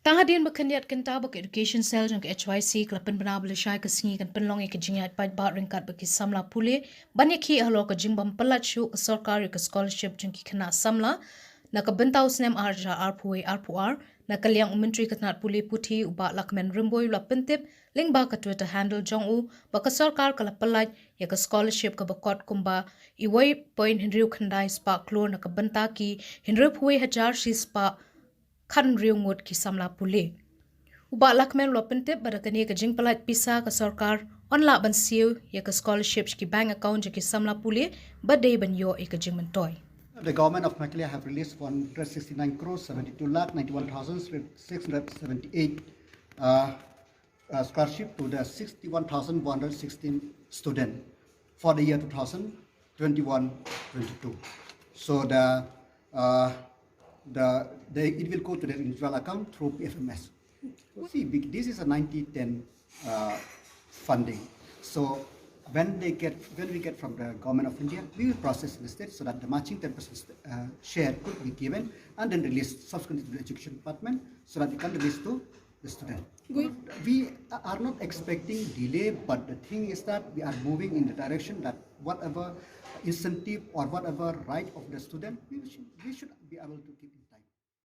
Tang hadian Khyndiat Kynta bak education cell jang HYC klapen bana belashai ke singi kan penlong ke jingat Paidbah ringkat baki samla pule banyak ki ahlo ke jingbam pelat shu ke Sorkar ke scholarship jang ki kena samla na ke bentau snem arja arpuwe arpuar na ke liang menteri ketnat pule puthi uba lakmen rimboy la pentip ling ba ke Twitter handle jong u ba ke Sorkar kala pelat ya ke scholarship ke bakot kumba iwai point hinriu khandai spa klor na ke benta ki hinriu puwe hajar shi spa kan riungut ki samla pule. Uba lakmen lo pentip pada kini ke jing pelat pisa ke Sorkar on la ban siu ya ke scholarships ki bank account ki samla pule badai ban yo ke jing mentoy. The government of Pyllait have released 169 crores 72 lakh 91,678 scholarship to the 61,116 students for the year 2021-22. So it will go to the individual account through PFMS. See, this is a 90-10 funding. So when we get from the government of India, we will process in the state so that the matching 10% share could be given and then released subsequently to the education department so that it can release to the student. Good. We are not expecting delay, but the thing is that we are moving in the direction that whatever incentive or whatever right of the student, we should be able to keep it.